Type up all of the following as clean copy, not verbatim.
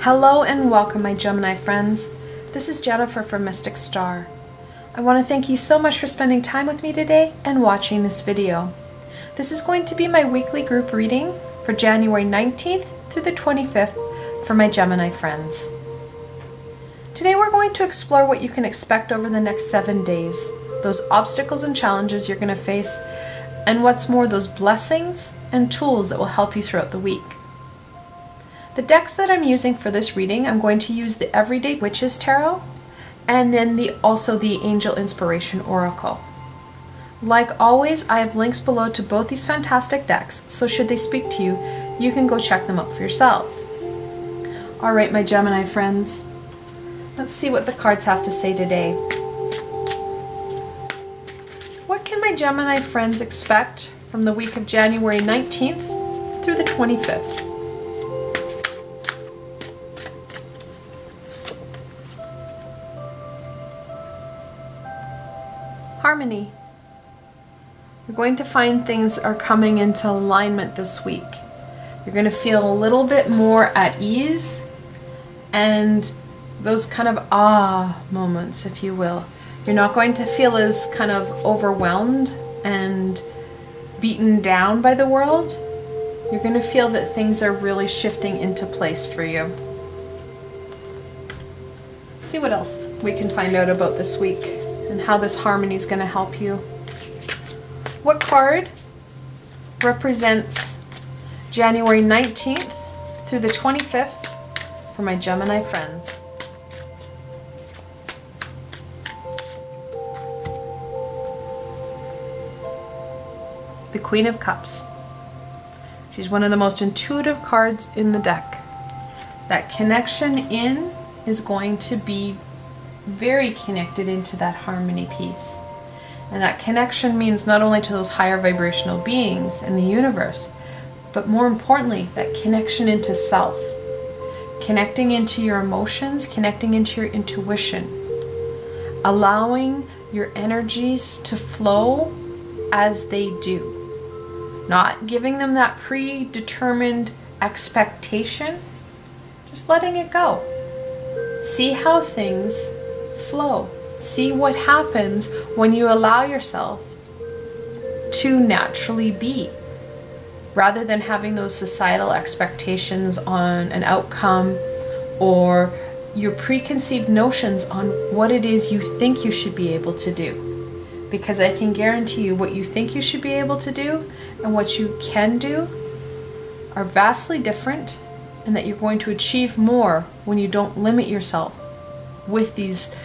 Hello and welcome, my Gemini friends. This is Jennifer from Mystic Star. I want to thank you so much for spending time with me today and watching this video. This is going to be my weekly group reading for January 19th through the 25th for my Gemini friends. Today we're going to explore what you can expect over the next 7 days, those obstacles and challenges you're going to face, and what's more, those blessings and tools that will help you throughout the week. The decks that I'm using for this reading, I'm going to use the Everyday Witches Tarot and then also the Angel Inspiration Oracle. Like always, I have links below to both these fantastic decks, so should they speak to you, you can go check them out for yourselves. Alright, my Gemini friends, let's see what the cards have to say today. What can my Gemini friends expect from the week of January 19th through the 25th? Harmony. You're going to find things are coming into alignment this week. You're going to feel a little bit more at ease and those kind of moments, if you will. You're not going to feel as kind of overwhelmed and beaten down by the world. You're going to feel that things are really shifting into place for you. Let's see what else we can find out about this week and how this harmony is going to help you. What card represents January 19th through the 25th for my Gemini friends? The Queen of Cups. She's one of the most intuitive cards in the deck. That connection in is going to be very connected into that harmony piece. And that connection means not only to those higher vibrational beings in the universe, but more importantly, that connection into self. Connecting into your emotions, connecting into your intuition. Allowing your energies to flow as they do. Not giving them that predetermined expectation, just letting it go. See how things flow. See what happens when you allow yourself to naturally be, rather than having those societal expectations on an outcome or your preconceived notions on what it is you think you should be able to do. Because I can guarantee you what you think you should be able to do and what you can do are vastly different, and that you're going to achieve more when you don't limit yourself with these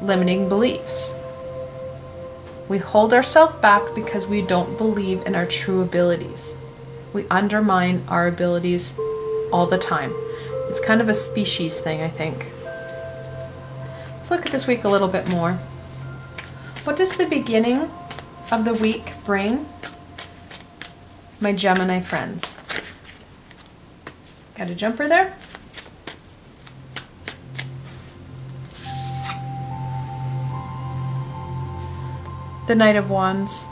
limiting beliefs. We hold ourselves back because we don't believe in our true abilities. We undermine our abilities all the time. It's kind of a species thing, I think. Let's look at this week a little bit more. What does the beginning of the week bring, my Gemini friends? Got a jumper there? The Knight of Wands.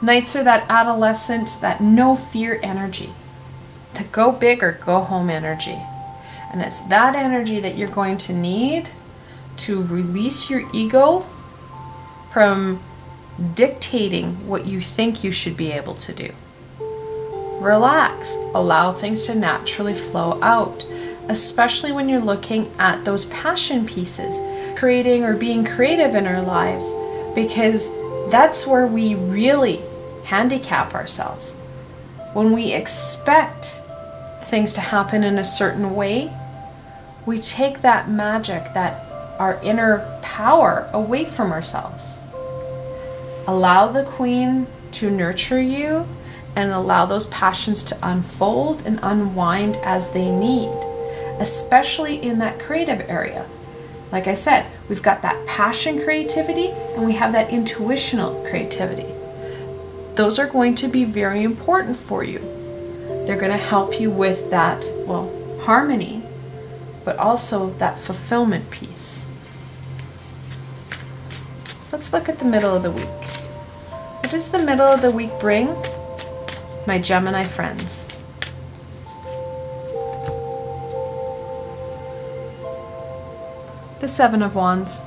Knights are that adolescent, that no fear energy. The go big or go home energy. And it's that energy that you're going to need to release your ego from dictating what you think you should be able to do. Relax. Allow things to naturally flow out, especially when you're looking at those passion pieces, creating or being creative in our lives, because that's where we really handicap ourselves. When we expect things to happen in a certain way, we take that magic, that our inner power away from ourselves. Allow the Queen to nurture you and allow those passions to unfold and unwind as they need, especially in that creative area. Like I said, we've got that passion creativity and we have that intuitional creativity. Those are going to be very important for you. They're going to help you with that, harmony, but also that fulfillment piece. Let's look at the middle of the week. What does the middle of the week bring, my Gemini friends? the Seven of Wands.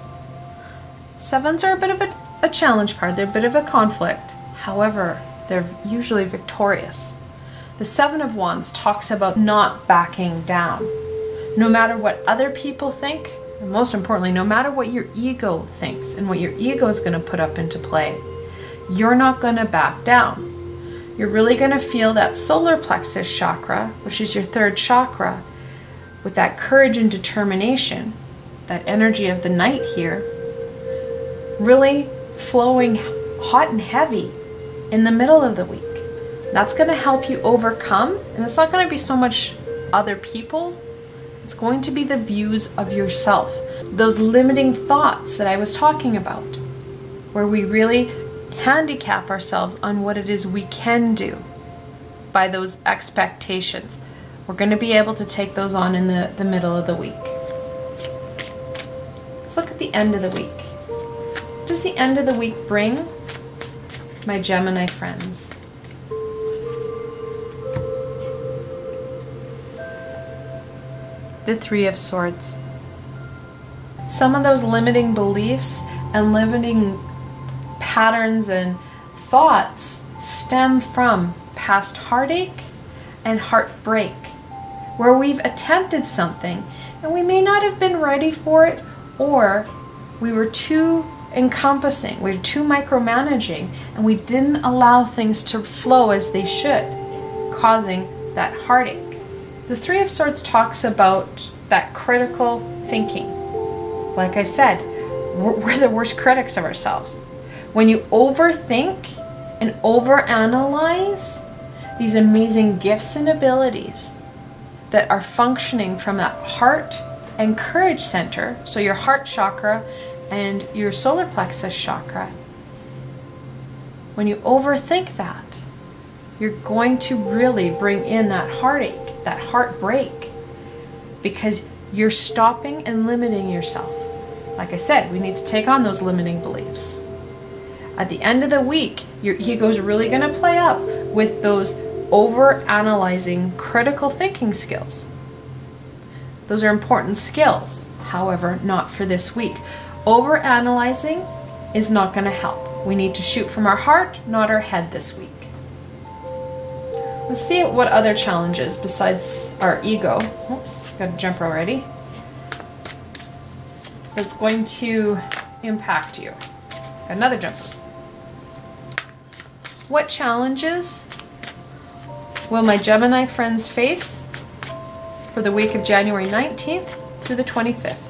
Sevens are a bit of a challenge card. They're a bit of a conflict. However, they're usually victorious. The Seven of Wands talks about not backing down. No matter what other people think, and most importantly, no matter what your ego thinks and what your ego is going to put up into play, you're not going to back down. You're really going to feel that solar plexus chakra, which is your third chakra, with that courage and determination, that energy of the night here, really flowing hot and heavy in the middle of the week. That's going to help you overcome, and it's not going to be so much other people, it's going to be the views of yourself. Those limiting thoughts that I was talking about, where we really handicap ourselves on what it is we can do by those expectations. We're going to be able to take those on in the middle of the week. Let's look at the end of the week. What does the end of the week bring, my Gemini friends? The Three of Swords. Some of those limiting beliefs and limiting patterns and thoughts stem from past heartache and heartbreak, where we've attempted something and we may not have been ready for it, or we were too encompassing, we were too micromanaging, and we didn't allow things to flow as they should, causing that heartache. The Three of Swords talks about that critical thinking. Like I said, we're the worst critics of ourselves. When you overthink and overanalyze these amazing gifts and abilities that are functioning from that heart and courage center, so your heart chakra and your solar plexus chakra, when you overthink that, you're going to really bring in that heartache, that heartbreak, because you're stopping and limiting yourself. Like I said, we need to take on those limiting beliefs. At the end of the week, your ego is really going to play up with those over-analyzing, critical thinking skills. Those are important skills, however, not for this week. Over-analyzing is not going to help. We need to shoot from our heart, not our head this week. Let's see what other challenges besides our ego. Oh, got a jumper already. That's going to impact you. Got another jumper. What challenges will my Gemini friends face for the week of January 19th through the 25th?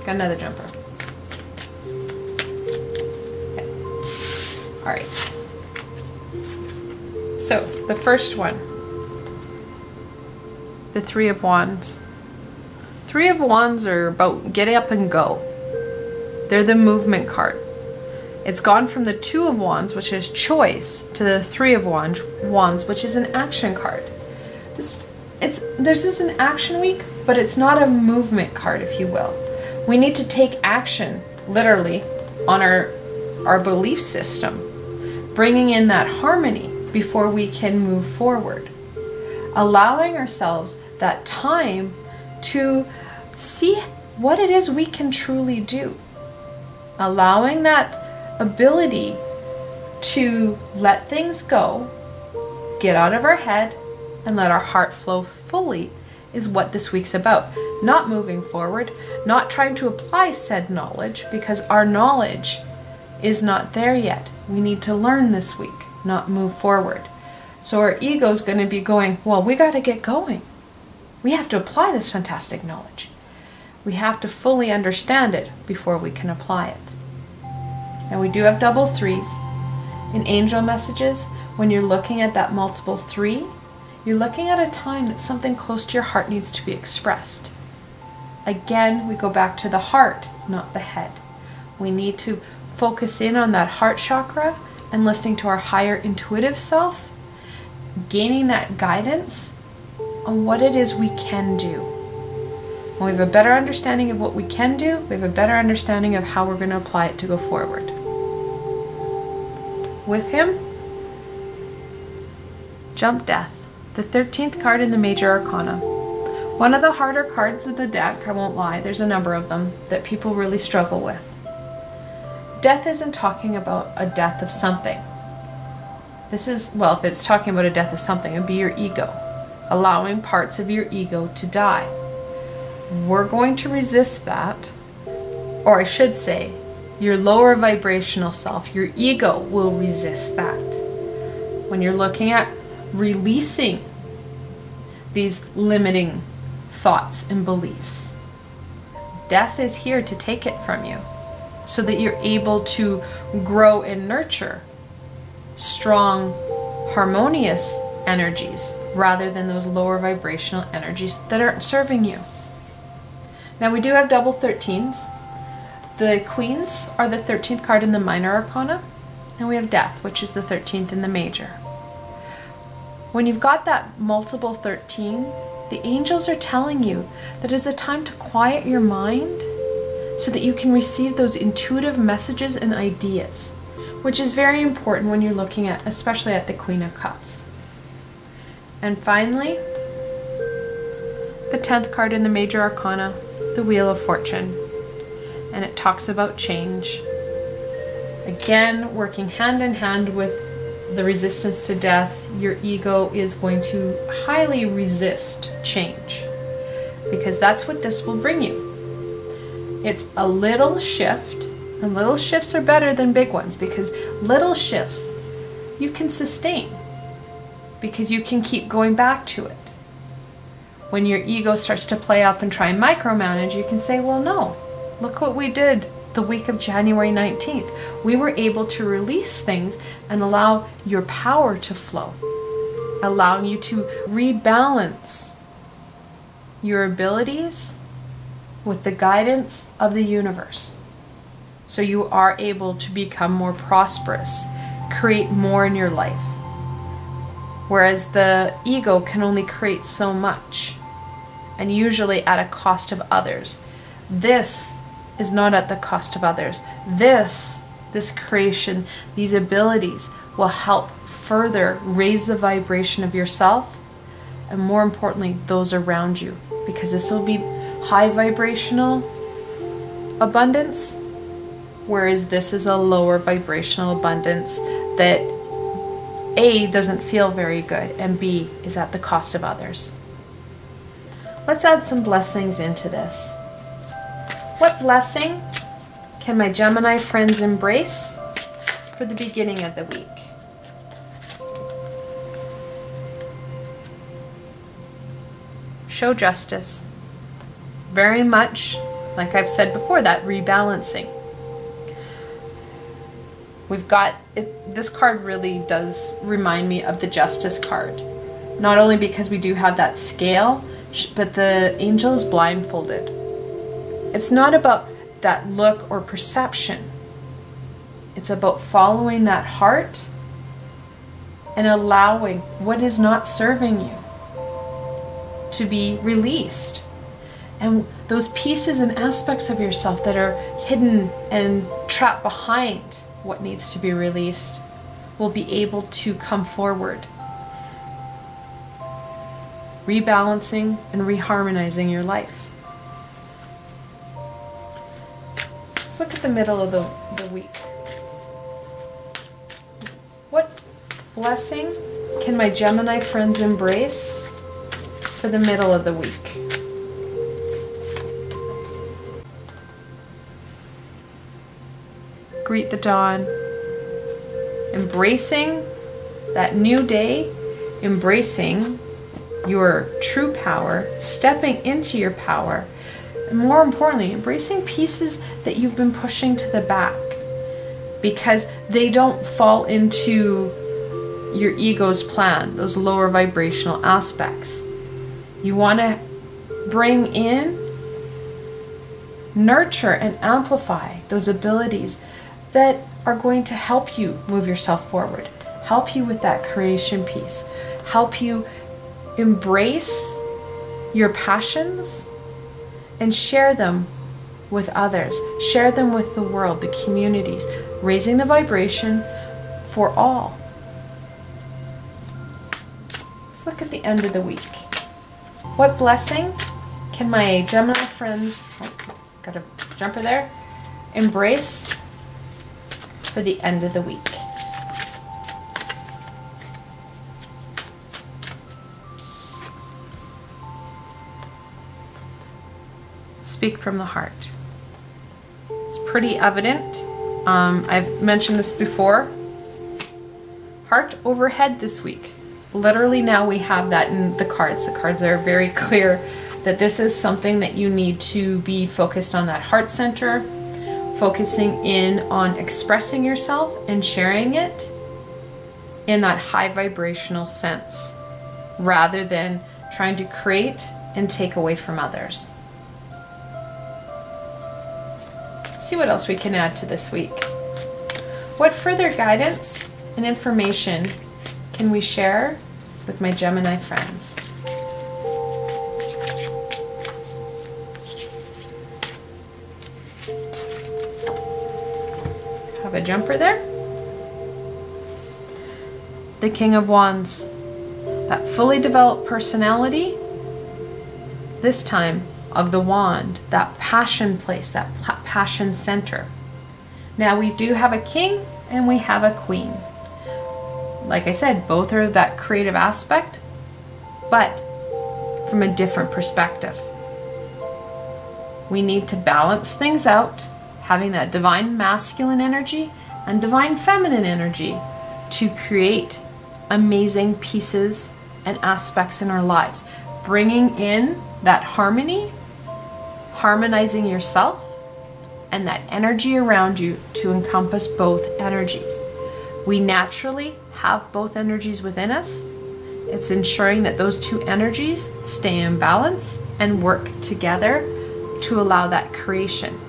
Got another jumper. Okay. All right. So the first one, the Three of Wands. Three of Wands are about get up and go. They're the movement card. It's gone from the Two of Wands, which is choice, to the Three of Wands, which is an action card. This is an action week, but it's not a movement card, if you will. We need to take action, literally, on our belief system, bringing in that harmony before we can move forward. Allowing ourselves that time to see what it is we can truly do. Allowing that ability to let things go, get out of our head, and let our heart flow fully is what this week's about. Not moving forward, not trying to apply said knowledge, because our knowledge is not there yet. We need to learn this week, not move forward. So our ego is going to be going, well, we got to get going. We have to apply this fantastic knowledge. We have to fully understand it before we can apply it. And we do have double threes. In angel messages, when you're looking at that multiple three, you're looking at a time that something close to your heart needs to be expressed. Again, we go back to the heart, not the head. We need to focus in on that heart chakra and listening to our higher intuitive self, gaining that guidance on what it is we can do. When we have a better understanding of what we can do, we have a better understanding of how we're going to apply it to go forward. With him, Jump Death, the 13th card in the Major Arcana. One of the harder cards of the deck, I won't lie, there's a number of them that people really struggle with. Death isn't talking about a death of something. This is, well, if it's talking about a death of something, it'd be your ego, allowing parts of your ego to die. We're going to resist that, or I should say, your lower vibrational self, your ego will resist that. When you're looking at releasing these limiting thoughts and beliefs, death is here to take it from you so that you're able to grow and nurture strong, harmonious energies rather than those lower vibrational energies that aren't serving you. Now we do have double 13s. The Queens are the 13th card in the minor arcana, and we have Death, which is the 13th in the major. When you've got that multiple 13, the angels are telling you that it's a time to quiet your mind so that you can receive those intuitive messages and ideas, which is very important when you're looking at, especially at the Queen of Cups. And finally, the 10th card in the major arcana, the Wheel of Fortune. And it talks about change. Again, working hand in hand with the resistance to death, your ego is going to highly resist change, because that's what this will bring you. It's a little shift, and little shifts are better than big ones, because little shifts you can sustain, because you can keep going back to it. When your ego starts to play up and try and micromanage, you can say, well, no, look what we did the week of January 19th. We were able to release things and allow your power to flow, allowing you to rebalance your abilities with the guidance of the universe. So you are able to become more prosperous, create more in your life. Whereas the ego can only create so much, and usually at a cost of others. This is not at the cost of others. This creation, these abilities will help further raise the vibration of yourself, and more importantly, those around you, because this will be high vibrational abundance, whereas this is a lower vibrational abundance that A, doesn't feel very good, and B, is at the cost of others. Let's add some blessings into this. What blessing can my Gemini friends embrace for the beginning of the week? Show justice. Very much, like I've said before, that rebalancing. We've got, this card really does remind me of the Justice card. Not only because we do have that scale, but the angel is blindfolded. It's not about that look or perception. It's about following that heart and allowing what is not serving you to be released. And those pieces and aspects of yourself that are hidden and trapped behind what needs to be released will be able to come forward, rebalancing and reharmonizing your life. Let's look at the middle of the week. What blessing can my Gemini friends embrace for the middle of the week? Greet the dawn. Embracing that new day, embracing your true power, stepping into your power, and more importantly, embracing pieces that you've been pushing to the back because they don't fall into your ego's plan, those lower vibrational aspects. You want to bring in, nurture, and amplify those abilities that are going to help you move yourself forward, help you with that creation piece, help you embrace your passions and share them with others, share them with the world, the communities, raising the vibration for all. Let's look at the end of the week. What blessing can my Gemini friends, oh, got a jumper there, embrace for the end of the week? Speak from the heart. It's pretty evident. I've mentioned this before. Heart overhead this week. Literally now we have that in the cards. The cards are very clear that this is something that you need to be focused on, that heart center, focusing in on expressing yourself and sharing it in that high vibrational sense, rather than trying to create and take away from others. Let's see what else we can add to this week. What further guidance and information can we share with my Gemini friends? Have a jumper there. The King of Wands. That fully developed personality, this time of the wand, that passion place, that passion center. Now we do have a king and we have a queen. Like I said, both are that creative aspect, but from a different perspective. We need to balance things out, having that divine masculine energy and divine feminine energy to create amazing pieces and aspects in our lives. Bringing in that harmony, harmonizing yourself, and that energy around you to encompass both energies. We naturally have both energies within us. It's ensuring that those two energies stay in balance and work together to allow that creation.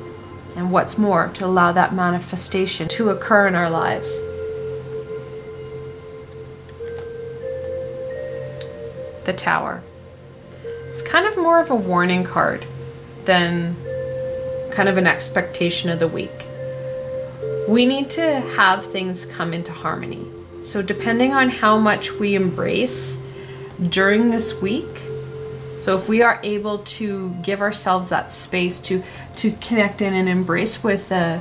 And what's more, to allow that manifestation to occur in our lives. The Tower. It's kind of more of a warning card than kind of an expectation of the week. We need to have things come into harmony. So depending on how much we embrace during this week, so if we are able to give ourselves that space to connect in and embrace with the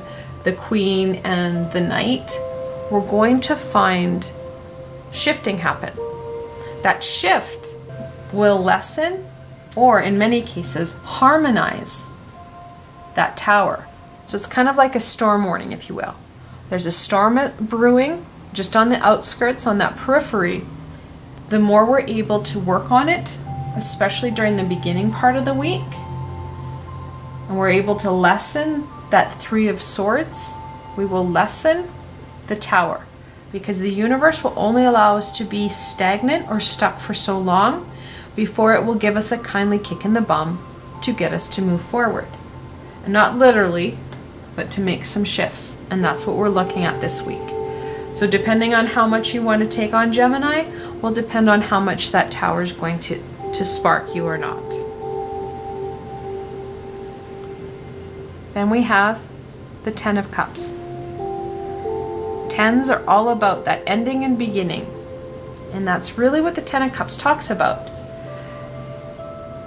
Queen and the Knight, we're going to find shifting happen. That shift will lessen, or in many cases, harmonize that tower. So it's kind of like a storm warning, if you will. There's a storm brewing just on the outskirts, on that periphery. The more we're able to work on it, especially during the beginning part of the week, and we're able to lessen that Three of Swords, we will lessen the Tower, because the universe will only allow us to be stagnant or stuck for so long before it will give us a kindly kick in the bum to get us to move forward. And not literally, but to make some shifts. And that's what we're looking at this week. So depending on how much you want to take on Gemini, will depend on how much that tower is going to spark you or not. Then we have the Ten of Cups. Tens are all about that ending and beginning. And that's really what the Ten of Cups talks about.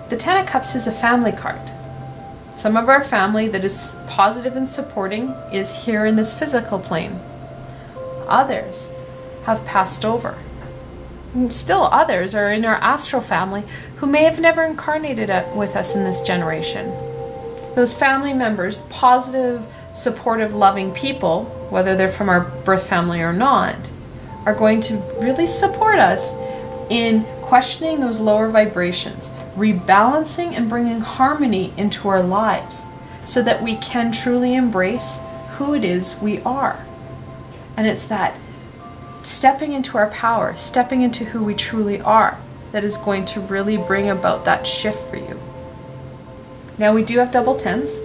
The Ten of Cups is a family card. Some of our family that is positive and supporting is here in this physical plane. Others have passed over. And still others are in our astral family who may have never incarnated with us in this generation. Those family members, positive, supportive, loving people, whether they're from our birth family or not, are going to really support us in questioning those lower vibrations, rebalancing and bringing harmony into our lives so that we can truly embrace who it is we are. And it's that stepping into our power, stepping into who we truly are, that is going to really bring about that shift for you. Now we do have double tens.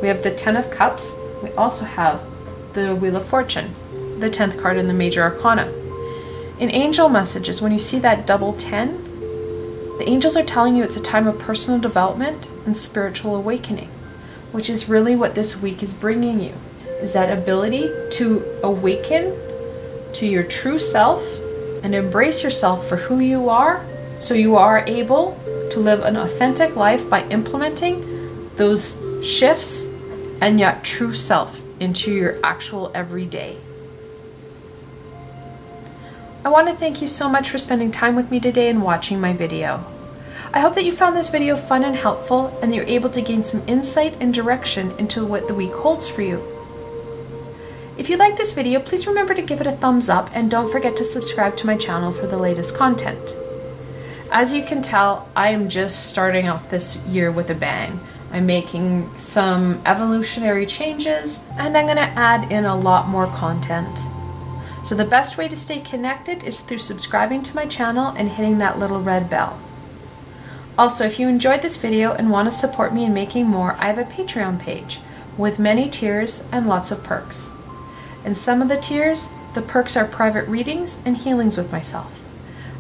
We have the Ten of Cups. We also have the Wheel of Fortune, the 10th card in the Major Arcana. In angel messages, when you see that double 10, the angels are telling you it's a time of personal development and spiritual awakening, which is really what this week is bringing you, is that ability to awaken to your true self and embrace yourself for who you are, so you are able to live an authentic life by implementing those shifts and your true self into your actual everyday. I want to thank you so much for spending time with me today and watching my video. I hope that you found this video fun and helpful and that you're able to gain some insight and direction into what the week holds for you. If you like this video, please remember to give it a thumbs up and don't forget to subscribe to my channel for the latest content. As you can tell, I am just starting off this year with a bang. I'm making some evolutionary changes and I'm going to add in a lot more content. So the best way to stay connected is through subscribing to my channel and hitting that little red bell. Also, if you enjoyed this video and want to support me in making more, I have a Patreon page with many tiers and lots of perks. In some of the tiers, the perks are private readings and healings with myself.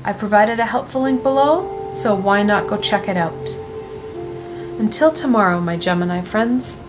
I've provided a helpful link below, so why not go check it out? Until tomorrow, my Gemini friends.